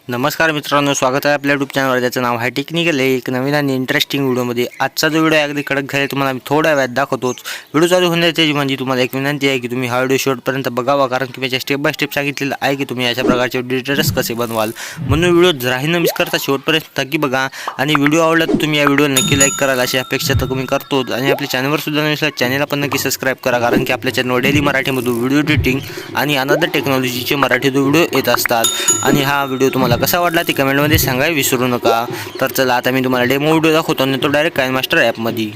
नमस्कार मित्रांनो, स्वागत आहे आपल्या यूट्यूब चॅनलवर. ज्याचं नाव आहे टेक्निकल. एक नवीन आणि इंटरेस्टिंग व्हिडिओमध्ये आजचा जो व्हिडिओ आहे अगदी कडक झाला तुम्हाला मी थोड्या वेळात दाखवतोच. व्हिडिओ चालू होण्याची म्हणजे तुम्हाला एक विनंती आहे की तुम्ही हा व्हिडिओ शेवटपर्यंत बघावा, कारण की मी स्टेप बाय स्टेप सांगितलेलं आहे की तुम्ही अशा प्रकारचे डिटेल्स कसे बनवाल. म्हणून व्हिडिओ जराही न मिस करता शेवटपर्यंत नक्की बघा. आणि व्हिडिओ आवडला तर तुम्ही या व्हिडिओ नक्की लाईक कराल अशी अपेक्षा तर तुम्ही करतो. आणि आपल्या चॅनलवर सुद्धा नसला चॅनलला पण नक्की सबस्क्राईब करा, कारण की आपल्या चॅनलवर डेली मराठीमधून व्हिडिओ एडिटिंग आणि अनदर टेक्नॉलॉजीचे मराठीतून व्हिडिओ येत असतात. आणि हा व्हिडिओ तुम्हाला कसा वाटला ते कमेंटमध्ये सांगायला विसरू नका. तर चला आता मी तुम्हाला डेमो व्हिडिओ दाखवतो आणि तो डायरेक्ट काइनमास्टर ॲपमध्ये.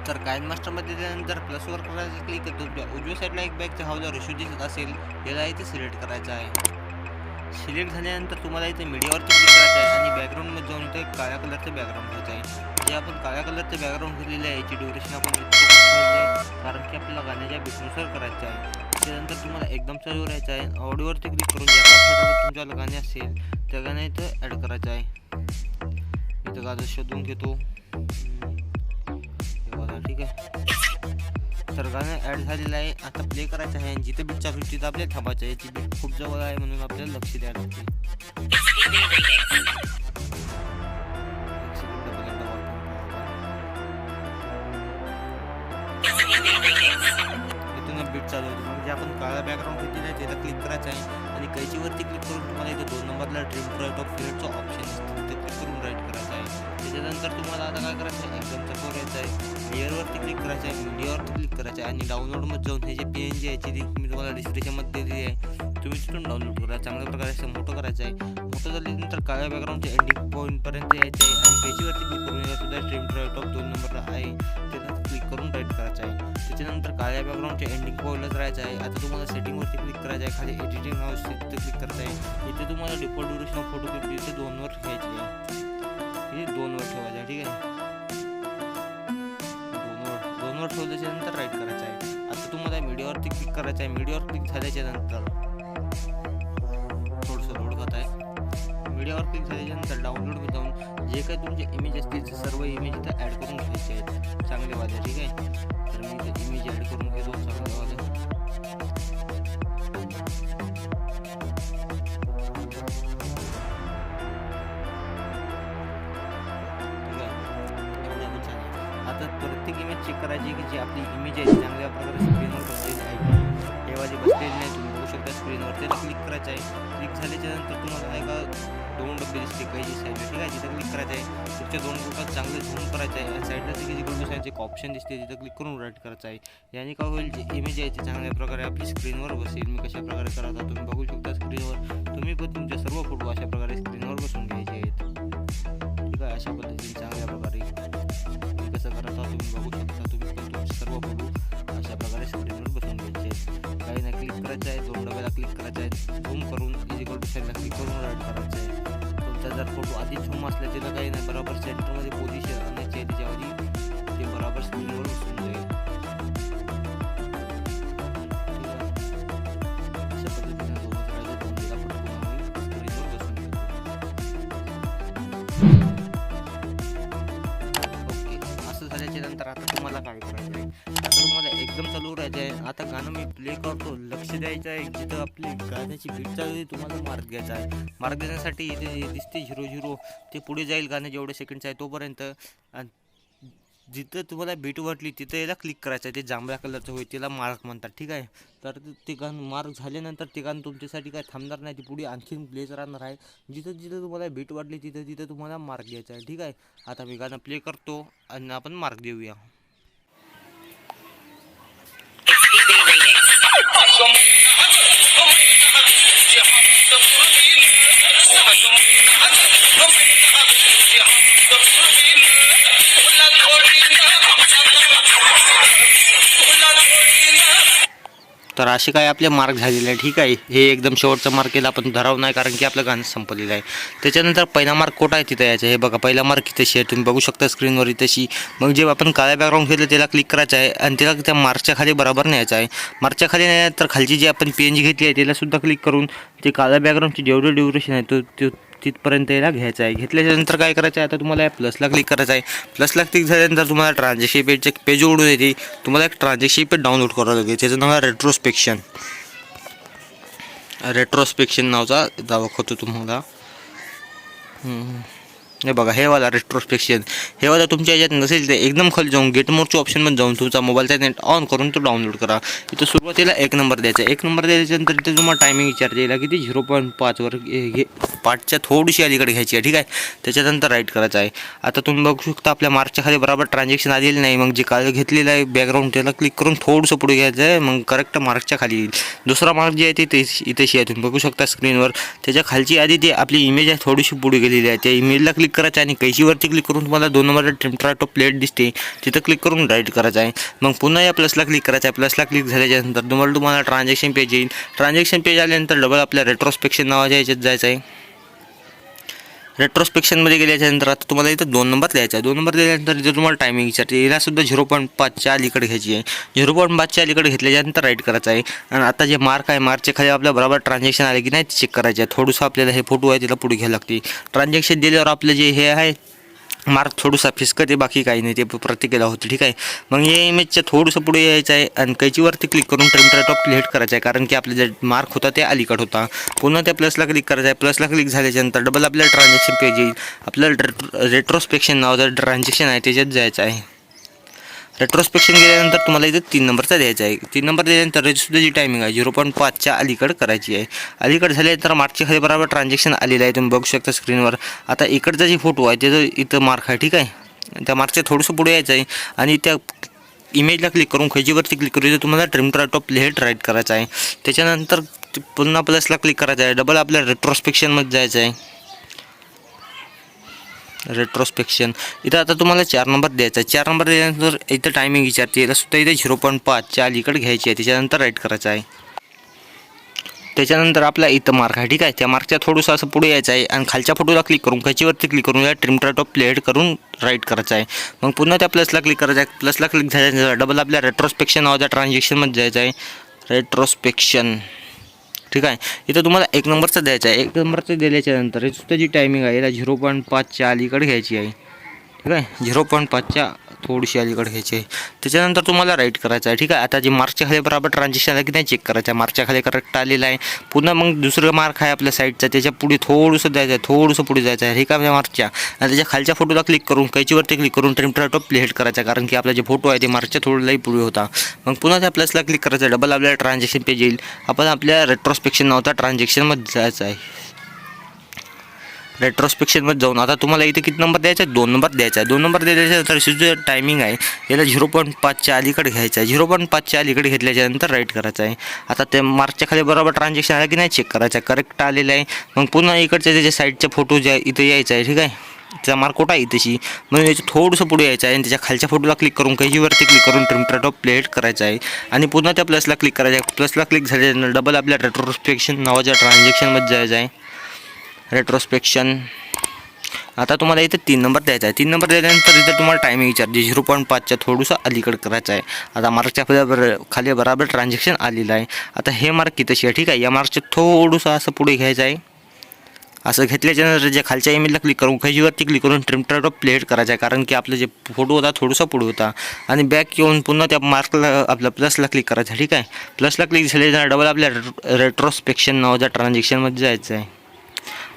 तर काइनमास्टरमध्ये त्यानंतर प्लसवर करायचं क्लिक करतो. उजव्या साईडला एक बॅगचा हावला रेशो दिसत असेल, याला इथे सिलेक्ट करायचा आहे. सिलेक्ट झाल्यानंतर तुम्हाला इथे मीडियावरती क्लिक करायचं आहे आणि बॅकग्राऊंडमध्ये जाऊन इथे काळ्या कलरचं बॅकग्राऊंड घ्यायचं आहे. जे आपण काळ्या कलरचं बॅकग्राऊंड घेतलेलं आहे याची ड्युरेशन आपण कारण की आपल्याला गाण्याच्या बीटनुसार करायचं आहे. त्यानंतर तुम्हाला एकदम चालू राहायचं आहे. ऑडिओवरती क्लिक करून ज्या फटाफट तुमच्याला गाणे असेल त्या गाणं इथं ॲड करायचं आहे. इथं गाणं शोधून घेतो. ठीक आहे, तर गाणं ॲड झालेलं आहे. आता प्ले करायचं आहे आणि जिथे बीट चालू तिथं आपल्याला थांबायचं आहे. ती बीट खूप जवळ आहे म्हणून आपल्याला लक्ष द्यायला लागते. इथून बीट चालू होती म्हणजे आपण काळा बॅकग्राऊंड घेतलेला आहे त्याला क्लिक करायचं आहे आणि कैचीवरती क्लिक करून तुम्हाला इथे 2 नंबरला ट्रिम राईट ऑफ फिलेटचा ऑप्शन असतो, तिथे क्लिक करून राईट करायचं आहे. त्याच्यानंतर तुम्हाला आता काय करायचं आहे, एकदम चकोर यायचं आहे. लेअरवरती क्लिक करायचं आहे, मीडियावरती क्लिक करायचं आहे आणि डाउनलोडमध्ये जाऊन हे जे PNG याची लिंक मी तुम्हाला डिस्क्रिप्शनमध्ये दिली आहे, तुम्ही तिथून डाउनलोड करा. चांगल्या प्रकारे असं मोठं करायचं आहे. मोठं झाल्यानंतर काळ्या बॅकग्राऊंडच्या एंडिंग पॉईंटपर्यंत यायचं आहे आणि पेजीवरती क्लिक करून यासुद्धा ट्रिम राईट ऑफ 2 नंबरला आहे त्याला क्लिक करून राईट करायचं आहे. त्याच्यानंतर काळ्या बॅकग्राऊंडच्या एंडिंग पॉईंटलाच राहायचं आहे. आता तुम्हाला सेटिंगवरती क्लिक करायचं आहे. खाली एडिटिंग हाऊस तिथे क्लिक करायचं आहे. इथे तुम्हाला default duration of photo clip इथे 2 वर घ्यायची आहे. हे 2 वर ठेवायचं आहे. ठीक आहे, 2 वर ठेवल्याच्या नंतर राईट करायचं आहे. आता तुम्हाला मीडियावरती क्लिक करायचं आहे. मीडियावर क्लिक झाल्याच्या नंतर थोडंसं लोड होत आहे. मीडियावर क्लिक झाल्याच्यानंतर डाउनलोडमध्ये जाऊन जे काही तुमचे इमेज असतील ते सर्व इमेज इथं ॲड करून घ्यायचे आहेत चांगलेवाले. ठीक आहे, तर मी इथे इमेज ॲड करून घेतो चांगलेवाले. आता प्रत्येक इमेज चेक करायची की जी आपली इमेज आहे ती चांगल्या प्रकारे स्क्रीनवर बसलेली आहे. तेव्हा जी बसलेली नाही तुम्ही बघू शकता स्क्रीनवर, त्याला क्लिक करायचं आहे. क्लिक झाल्याच्या नंतर तुम्हाला आहे का 2 डबे दिसते काही साईडला. ठीक आहे, तिथं क्लिक करायचं आहे. पुढच्या 2 ग्रुपात चांगलं झूम करायचं आहे. साईडला जी ग्रुप साईडचे एक ऑप्शन दिसते तिथं क्लिक करून राईट करायचं आहे. याने काय होईल, जी इमेज आहे ती चांगल्या प्रकारे आपली स्क्रीनवर बसेल. मी कशा प्रकारे करत तुम्ही बघू शकता स्क्रीनवर. तुम्ही पण तुमचे सर्व फोटो अशा प्रकारे स्क्रीनवर बसून घ्यायचे आहेत. ठीक आहे, अशा पद्धतीने चांगल्या प्रकारे कसं करत आहात तुम्ही बघू शकता. तुम्ही पण तुमचे सर्व फोटो अशा प्रकारे स्क्रीनवर बसून घ्यायचे आहेत. काही नाही, क्लिक करायचं आहे. 2 डब्याला क्लिक करायचं आहे. झूम करून इक्वल टू साईडला क्लिक करून राईट करायचं आहे. तुमचा जर फोटो आधी झूम असला त्याला काही नाही, बरोबर सेंटरमध्ये पोझिशन आणायची आहे. त्याच्यावर ते बरोबर स्क्रीनवर बसून जाईल. अशा पद्धतीने झूम करायचं. 2 दिला फोटो स्क्रीनवर बसून घेतो. नंतर आता तुम्हाला काय करायचं आहे, आता तुम्हाला एकदम चालू राहायचं आहे. आता गाणं मी प्ले करतो, लक्ष द्यायचं आहे. जिथं आपली गाण्याची बीट चालू आहे तुम्हाला मार्क घ्यायचा आहे. मार्क देण्यासाठी इथे दिसते 0-0 ते पुढे जाईल गाणं जेवढे सेकंड्स आहे तोपर्यंत. जिथं तुम्हाला बीट वाटली तिथं याला क्लिक करायचं आहे. ते जांभळ्या कलरचं होईल त्याला मार्क म्हणतात. ठीक आहे, तर ते गाणं मार्क झाल्यानंतर ते गाणं तुमच्यासाठी काय थांबणार नाही, ते पुढे आणखीन प्लेच राहणार आहे. जिथं जिथं तुम्हाला बीट वाटली तिथं तिथं तुम्हाला मार्क द्यायचा आहे. ठीक आहे, आता मी गाणं प्ले करतो आणि आपण मार्क देऊया. तर असे काय आपले मार्क झालेले आहे. ठीक आहे, हे एकदम शेवटचा मार्क केला आपण धराव नाही, कारण की आपलं गाणं संपलेलं आहे. त्याच्यानंतर पहिला मार्क कोटा आहे तिथं यायचं. हे बघा पहिला मार्क इथेशी आहे, तुम्ही बघू शकता स्क्रीनवर इथेशी. मग जे आपण काळ्या बॅकग्राऊंड घेतलं त्याला क्लिक करायचं आहे आणि त्याला त्या मार्कच्या खाली बरोबर न्यायचं आहे. मार्कच्या खाली नाही तर खालची जी आपण PNG घेतली आहे त्याला सुद्धा क्लिक करून ते काळ्या बॅकग्राऊंडची जेवढी ड्युरेशन आहे तो तिथपर्यंत याला घ्यायचं आहे. घेतल्याच्यानंतर काय करायचं आहे, आता तुम्हाला या प्लसला क्लिक करायचं आहे. प्लसला क्लिक झाल्यानंतर तुम्हाला ट्रान्झॅक्शन पेजचे पेज उघडून येते. तुम्हाला एक ट्रान्झॅक्शन पेज डाउनलोड करावं लागेल. त्याचं नाव आहे रेट्रोस्पेक्शन नावाचा दाखवतो तुम्हाला. हे बघा, हे वाला रेट्रोस्पेक्शन, हे वाला तुमच्या याच्यात नसेल ते एकदम खाली जाऊन गेट मोडच्या ऑप्शनमध्ये जाऊन तुमचा मोबाईलचा नेट ऑन करून तो डाउनलोड करा. इथं सुरुवातीला 1 नंबर द्यायचा. 1 नंबर द्यायच्यानंतर इथे तुम्हाला टायमिंग विचारते याला किती 0.5वर 5च्या थोडीशी अलीकडे घ्यायची आहे. ठीक आहे, त्याच्यानंतर राईट करायचं आहे. आता तुम्ही बघू शकता आपल्या मार्कच्या खाली बरोबर ट्रान्झॅक्शन आलेलं नाही. मग जे काळ घेतलेलं आहे बॅकग्राऊंड त्याला क्लिक करून थोडंसं पुढे घ्यायचं आहे. मग करेक्ट मार्कच्या खाली येईल. दुसरा मार्क जे आहे ते इथेशी आहे, तुम्ही बघू शकता स्क्रीनवर. त्याच्या खालची आधी ती आपली इमेज आहे थोडीशी पुढे गेलेली आहे. त्या इमेजला क्लिक करायचं आणि कैशीवरती क्लिक करून तुम्हाला 2 नंबरचा ट्रिमट्राटो प्लेट दिसते, तिथं क्लिक करून राईट करायचं आहे. मग पुन्हा या प्लसला क्लिक करायचं आहे. प्लसला क्लिक झाल्याच्यानंतर तुम्हाला ट्रान्झॅक्शन पेज येईल. ट्रान्झॅक्शन पेज आल्यानंतर डबल आपल्या रेट्रोस्पेक्शन नावाच्या याच्यात जायचं आहे. रेट्रोस्पेक्शनमध्ये गेल्याच्यानंतर आता तुम्हाला इथं 2 नंबर द्यायचा आहे. 2 नंबर दिल्यानंतर इथं तुम्हाला टायमिंग विचारते. याला सुद्धा 0.5च्या अलीकडे घ्यायची आहे. 0.5च्या अलीकडे घेतल्याच्यानंतर राईट करायचं आहे. आणि आता जे मार्क आहे मार्कच्या खाली आपल्या बरोबर ट्रान्झॅक्शन आले की नाही ते चेक करायचे आहे. थोडंसं आपल्याला हे फोटो आहे त्याला पुढे घ्यायला लागते. ट्रान्झॅक्शन दिल्यावर आपलं जे हे आहे मार्क थोडंसं फिसकते, बाकी काही नाही, ते प्रत्येकाला होतं. ठीक आहे, मग या इमेजच्या थोडंसं पुढे यायचं आहे आणि कैचीवरती क्लिक करून ट्रिमट्राटो प्लेट करायचं आहे, कारण की आपला जे मार्क होता ते अलीकड होता. पुन्हा त्या प्लसला क्लिक करायचं आहे. प्लसला क्लिक झाल्याच्यानंतर डबल आपल्याला ट्रान्झॅक्शन पेज येईल. आपल्याला रेट्रोस्पेक्शन नावाचं ट्रान्झॅक्शन आहे त्याच्यात जायचं आहे. रेट्रोस्पेक्शन गेल्यानंतर तुम्हाला इथे 3 नंबरचा द्यायचा आहे. 3 नंबर दिल्यानंतर सुद्धा जी टायमिंग आहे 0.5च्या अलीकडे करायची आहे. अलीकडे झाल्यानंतर मार्कच्या खाली बरोबर ट्रान्झॅक्शन आलेलं आहे, तुम्ही बघू शकता स्क्रीनवर. आता इकडचा जे फोटो आहे त्याचं इथं मार्क आहे. ठीक आहे, त्या मार्कच्या थोडंसं पुढे यायचं आहे आणि त्या इमेजला क्लिक करून खैजीवरती क्लिक करून इथं तुम्हाला ट्रिमट्राटो प्लेट राईट करायचा आहे. त्याच्यानंतर पुन्हा प्लसला क्लिक करायचं आहे. डबल आपल्या रेट्रोस्पेक्शनमध्ये जायचं आहे. रेट्रोस्पेक्शन इथं आता तुम्हाला 4 नंबर द्यायचा आहे. 4 नंबर दिल्यानंतर इथं टायमिंग विचारते. याला सुद्धा इथे 0.5च्या अलीकडे घ्यायची आहे. त्याच्यानंतर राईट करायचं आहे. त्याच्यानंतर आपला इथं मार्क आहे. ठीक आहे, त्या मार्कच्या थोडंसं असं पुढे यायचं आहे आणि खालच्या फोटोला क्लिक करून खैचीवरती क्लिक करून या ट्रिमट्राटो प्लेट करून राईट करायचं आहे. मग पुन्हा त्या प्लसला क्लिक करायचं आहे. प्लसला क्लिक झाल्यानंतर डबल आपल्या रेट्रोस्पेक्शन नावाच्या ट्रान्झॅक्शनमध्ये जायचं आहे. रेट्रोस्पेक्शन, ठीक आहे, इथं तुम्हाला 1 नंबरचा द्यायचा आहे. 1 नंबरचा दिल्याच्यानंतर ही सुद्धा जी टायमिंग आहे याला 0.5च्या अलीकडे घ्यायची आहे. ठीक आहे, 0.5च्या थोडीशी अलीकडे घ्यायची आहे. त्याच्यानंतर तुम्हाला राईट करायचं आहे. ठीक आहे, आता जे मार्कच्या खाली बरोबर ट्रान्झॅक्शन आलं की नाही चेक करायचं आहे. मार्कच्या खाली करेक्ट आलेलं आहे. पुन्हा मग दुसरं मार्क आहे आपल्या साईडचा, त्याच्या पुढे थोडंसं द्यायचं आहे, थोडंसं पुढे जायचं आहे. ठीक आहे, मार्कच्या आणि त्याच्या खालच्या फोटोला क्लिक करून कैचीवरती क्लिक करून ट्रिमट्राटो प्लेट करायचा, कारण की आपला जे फोटो आहे ते मार्कच्या थोडं लई पुढे होता. मग पुन्हा त्या प्लसला क्लिक करायचं आहे. डबल आपल्याला ट्रान्झॅक्शन पेज येईल. आपण आपल्या रेट्रोस्पेक्शन नावाचा ट्रान्झॅक्शनमध्ये जायचं आहे. रेट्रोस्पेक्शनमध्ये जाऊन आता तुम्हाला इथे किती नंबर द्यायचा आहे? 2 नंबर द्यायचा आहे. 2 नंबर दिल्याच्यानंतर सुद्धा टायमिंग आहे याला 0.5च्या अलीकडे घ्यायचं आहे. 0.5च्या अलीकडे घेतल्याच्यानंतर राईट करायचं आहे. आता ते मार्कच्या खाली बरोबर ट्रान्झॅक्शन आलं की नाही चेक करायचं आहे, करेक्ट आलेलं आहे. मग पुन्हा इकडच्या त्याच्या साईडच्या फोटो जे इथं यायचं आहे. ठीक आहे, त्याचा मार्क कुठं आहे इथेशी, म्हणून याचं थोडंसं पुढे यायचं आहे आणि त्याच्या खालच्या फोटोला क्लिक करून कैचीवरती क्लिक करून ट्रिमट्राटो प्लेट करायचं आहे आणि पुन्हा त्या प्लसला क्लिक करायचं आहे. प्लसला क्लिक झाल्यानंतर डबल आपल्या रेट्रोस्पेक्शन नावाच्या ट्रान्झॅक्शनमध्ये जायचं आहे. रेट्रोस्पेक्शन आता तुम्हाला इथे 3 नंबर द्यायचा आहे. 3 नंबर दिल्यानंतर इथं तुम्हाला टायमिंग विचारते 0.5च्या थोडंसं अलीकडे करायचं आहे. आता मार्कच्या खाली बराबर ट्रान्झॅक्शन आलेलं आहे. आता हे मार्क कितीशी आहे? ठीक आहे, या मार्कचं थोडंसं असं पुढे घ्यायचं आहे. असं घेतल्याच्यानंतर जे खालच्या इमेजला क्लिक करून खैजीवरती क्लिक करून ट्रिमट्राटो प्लेट करायचं आहे, कारण की आपलं जे फोटो होता थोडंसं पुढे होता. आणि बॅक येऊन पुन्हा त्या मार्कला आपल्या प्लसला क्लिक करायचं आहे. ठीक आहे, प्लसला क्लिक झाल्यानंतर डबल आपल्या रेट्रोस्पेक्शन नावाच्या ट्रान्झॅक्शनमध्ये जायचं आहे.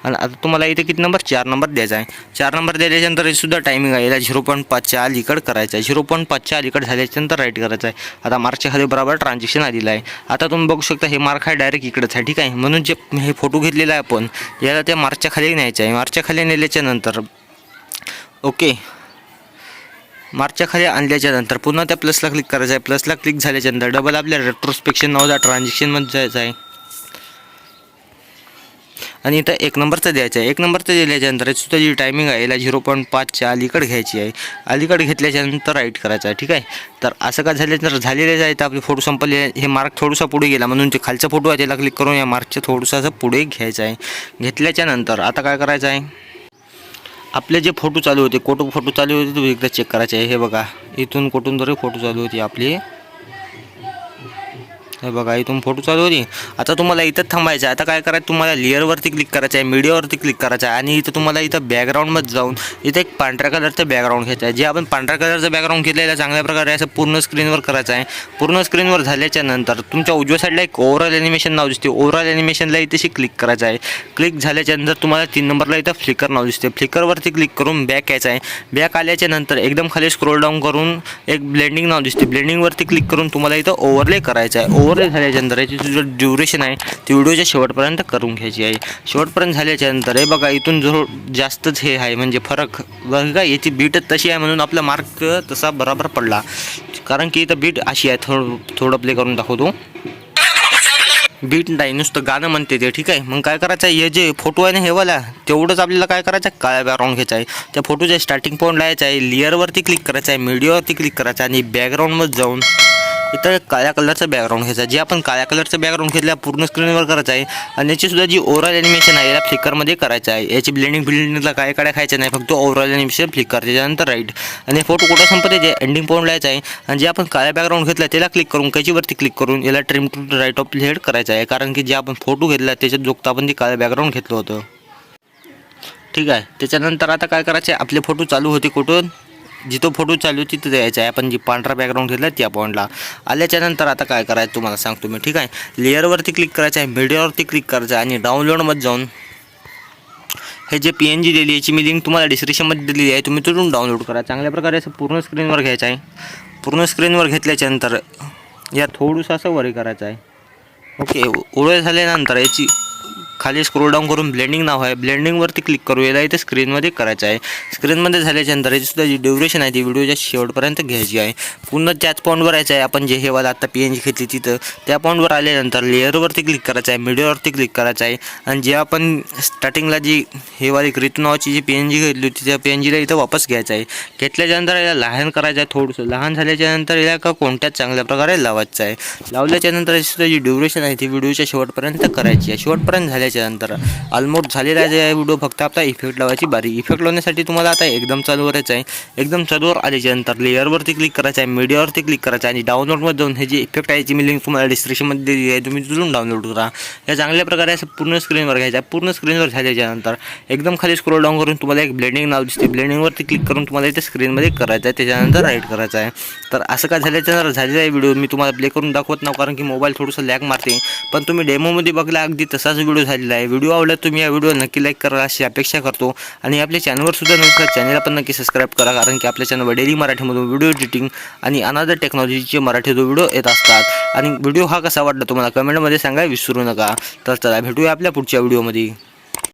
आणि आता तुम्हाला इथे किती नंबर? 4 नंबर द्यायचा आहे. 4 नंबर दिल्याच्यानंतर सुद्धा टायमिंग आहे याला 0.5च्या अलीकडे करायचं आहे. 0.5च्या अलीकडे झाल्याच्यानंतर राईट करायचं आहे. आता मार्कच्या खाली बरोबर ट्रान्झॅक्शन आलेलं आहे. आता तुम्ही बघू शकता हे मार्क आहे डायरेक्ट इकडेच आहे. ठीक आहे, म्हणून जे हे फोटो घेतलेला आहे आपण याला त्या मार्कच्या खाली न्यायचं आहे. मार्कच्या खाली नेल्याच्यानंतर ओके, मार्कच्या खाली आणल्याच्यानंतर पुन्हा त्या प्लसला क्लिक करायचं आहे. प्लसला क्लिक झाल्याच्यानंतर डबल आपल्या रेट्रोस्पेक्शन नावाच्या ट्रान्झॅक्शनमध्ये जायचं आहे. आणि इथं 1 नंबरचं द्यायचं आहे. 1 नंबरचं दिल्याच्यानंतर सुद्धा जी टायमिंग आहे याला 0.5च्या अलीकडे घ्यायची आहे. अलीकडे घेतल्याच्यानंतर राईट करायचं आहे. ठीक आहे. तर असं का झाल्यानंतर झालेलं आहे तर आपले फोटो संपले. हे मार्क थोडंसं पुढे गेला म्हणून ते खालचा फोटो आहे त्याला क्लिक करून या मार्कच्या थोडंसं असं पुढे घ्यायचं आहे. घेतल्याच्यानंतर आता काय करायचं आहे, आपले जे फोटो चालू होते फोटो चालू होते तो एकदा चेक करायचे आहे. हे बघा इथून कुठून फोटो चालू होती आपली. हे बघा इथून फोटो चालू होती. आता तुम्हाला इथं थांबायचं आहे. आता काय करायचं, तुम्हाला लेअरवरती क्लिक करायचं आहे, मीडियावरती क्लिक करायचं आहे आणि इथं तुम्हाला इथं बॅकग्राऊंडमध्ये जाऊन इथं एक पांढऱ्या कलरचं बॅकग्राऊंड घ्यायचं आहे. जे आपण पांढऱ्या कलरचं बॅकग्राऊंड घेतलेलं चांगल्या प्रकारे असं पूर्ण स्क्रीनवर करायचं आहे. पूर्ण स्क्रीनवर झाल्याच्या नंतर तुमच्या उजव्या साईडला एक ओव्हरऑल ॲनिमेशन नाव दिसते. ओव्हरऑल ॲनिमेशनला इथेशी क्लिक करायचं आहे. क्लिक झाल्याच्या नंतर तुम्हाला 3 नंबरला इथं फ्लिकर नाव दिसते. फ्लिकरवरती क्लिक करून बॅक यायचं आहे. बॅक आल्याच्या नंतर एकदम खाली स्क्रोल डाऊन करून एक ब्लेंडिंग नाव दिसते. ब्लेंडिंगवरती क्लिक करून तुम्हाला इथं ओव्हरले करायचं आहे. ओव्हरले झाल्याच्यानंतर जो ड्युरेशन आहे ती व्हिडिओच्या शेवटपर्यंत करून घ्यायची आहे. शेवटपर्यंत झाल्याच्यानंतर हे बघा इथून जो जास्तच हे आहे म्हणजे फरक बघा, याची बीटच तशी आहे म्हणून आपला मार्क तसा बरोबर पडला. कारण की इथं बीट अशी आहे. थोडं प्ले करून दाखवतो. बीट नाही, नुसतं गाणं म्हणते ते. ठीक आहे. मग काय करायचं आहे, हे जे फोटो आहे ना हेवाला तेवढंच आपल्याला काय करायचं आहे, काळ्या बॅकग्राऊंड घ्यायचं आहे. त्या फोटोच्या स्टार्टिंग पॉईंट लावायचं आहे. लेअरवरती क्लिक करायचं आहे, मीडियावरती क्लिक करायचं आहे आणि बॅकग्राऊंडमध्ये जाऊन इथं काळ्या कलरचं बॅकग्राऊंड घ्यायचं. जे आपण काळ्या कलरचं बॅकग्राऊंड घेतलं पूर्ण स्क्रीनवर करायचं आहे. आणि याचीसुद्धा जी ओव्हरऑल ॲनिमेशन आहे याला फ्लिकरमध्ये करायचं आहे. याची ब्लेंडिंगला काय खायचं नाही, फक्त ओव्हरऑल ॲनिमेशन फ्लिकर, त्याच्यानंतर राईट. आणि फोटो कुठं संपते जे एंडिंग पॉईंट लावायचं आहे. आणि जे आपण काळ्या बॅकग्राऊंड घेतला त्याला क्लिक करून कैचीवरती क्लिक करून याला trim to right of head करायचं आहे. कारण की जे आपण फोटो घेतला त्याच्यात जोगता आपण ते काळं बॅकग्राऊंड घेतलं होतं. ठीक आहे. त्याच्यानंतर आता काय करायचं आहे, आपले फोटो चालू होते कुठून, जिथं फोटो चालू होती तिथं द्यायचं आहे. आपण जी पांढरा बॅकग्राऊंड घेतला त्या पॉईंटला आल्याच्यानंतर आता काय करायचं तुम्हाला सांगतो मी. ठीक आहे. लेअरवरती क्लिक करायचं आहे, मीडियावरती क्लिक करायचं आहे आणि डाउनलोडमध्ये जाऊन हे जे PNG दिली याची मी लिंक तुम्हाला डिस्क्रिप्शनमध्ये दिलेली आहे, तुम्ही तिथून डाउनलोड करा. चांगल्या प्रकारे असं पूर्ण स्क्रीनवर घ्यायचं आहे. पूर्ण स्क्रीनवर घेतल्याच्यानंतर या थोडंसं असं वरी करायचं आहे. ओके. ओळख झाल्यानंतर याची खाली स्क्रोल डाऊन करून ब्लेंडिंग नाव आहे, ब्लेंडिंगवरती क्लिक करू. याला इथे स्क्रीनमध्ये करायचं आहे. स्क्रीनमध्ये झाल्याच्यानंतर याचीसुद्धा जी ड्युरेशन आहे ती व्हिडिओच्या शेवटपर्यंत घ्यायची आहे. पुन्हा त्याच पॉईंटवर यायचं आहे. आपण जे हेवाला आता PNG घेतली तिथं त्या पॉईंटवर आल्यानंतर लेअरवरती क्लिक करायचं आहे, मीडियावरती क्लिक करायचं आहे आणि जे आपण स्टार्टिंगला जी हेवाली क्रितू नावाची जी PNG घेतली होती त्या PNGला इथं वापस घ्यायचं आहे. घेतल्याच्यानंतर याला लहान करायचं आहे. थोडंसं लहान झाल्याच्यानंतर याला का कोणत्याच चांगल्या प्रकारे लावायचं आहे. लावल्याच्यानंतर याचीसुद्धा जी ड्युरेशन आहे ती व्हिडिओच्या शेवटपर्यंत करायची आहे. शेवटपर्यंत झाल्याच्यानंतर ऑलमोस्ट झालेला आहे व्हिडिओ. फक्त आपला इफेक्ट लावायची बारी. इफेक्ट लावण्यासाठी तुम्हाला आता एकदम चालू करायचं आहे. एकदम चालूवर आल्याच्यानंतर लेअरवरती क्लिक करायचं आहे, मीडियावरती क्लिक करायचं आहे आणि डाउनलोडमध्ये जाऊन हे जे इफेक्ट आहे याची मी लिंक तुम्हाला डिस्क्रिप्शनमध्ये दिली आहे, तुम्ही तिथून डाउनलोड करा. या चांगल्या प्रकारे असं पूर्ण स्क्रीनवर घ्यायचं आहे. पूर्ण स्क्रीनवर झाल्याच्यानंतर एकदम खाली स्क्रोल डाऊन करून तुम्हाला एक ब्लेंडिंग नाव दिसते. ब्लेंडिंगवरती क्लिक करून तुम्हाला इथे स्क्रीनमध्ये करायचं आहे. त्याच्यानंतर राईट करायचं आहे. तर असं का झाल्याच्यानंतर झालेला आहे व्हिडिओ मी तुम्हाला प्ले करून दाखवत नाही कारण की मोबाईल थोडंसं लॅग मारते. पण तुम्ही डेमोमध्ये बघला अगदी तसाच व्हिडिओ झालेला आहे. व्हिडिओ आवडला तुम्ही या व्हिडिओ नक्की लाईक करा अशी अपेक्षा करतो. आणि आपल्या चॅनलवर सुद्धा नसलं चॅनलला पण नक्की सबस्क्राईब करा कारण की आपल्या चॅनलवर डेली मराठीमधून व्हिडिओ एडिटिंग आणि अनादर टेक्नॉलॉजीचे मराठी व्हिडिओ येत असतात. आणि व्हिडिओ हा कसा वाटला तुम्हाला कमेंटमध्ये सांगायला विसरू नका. तर चला भेटूया आपल्या पुढच्या व्हिडिओमध्ये.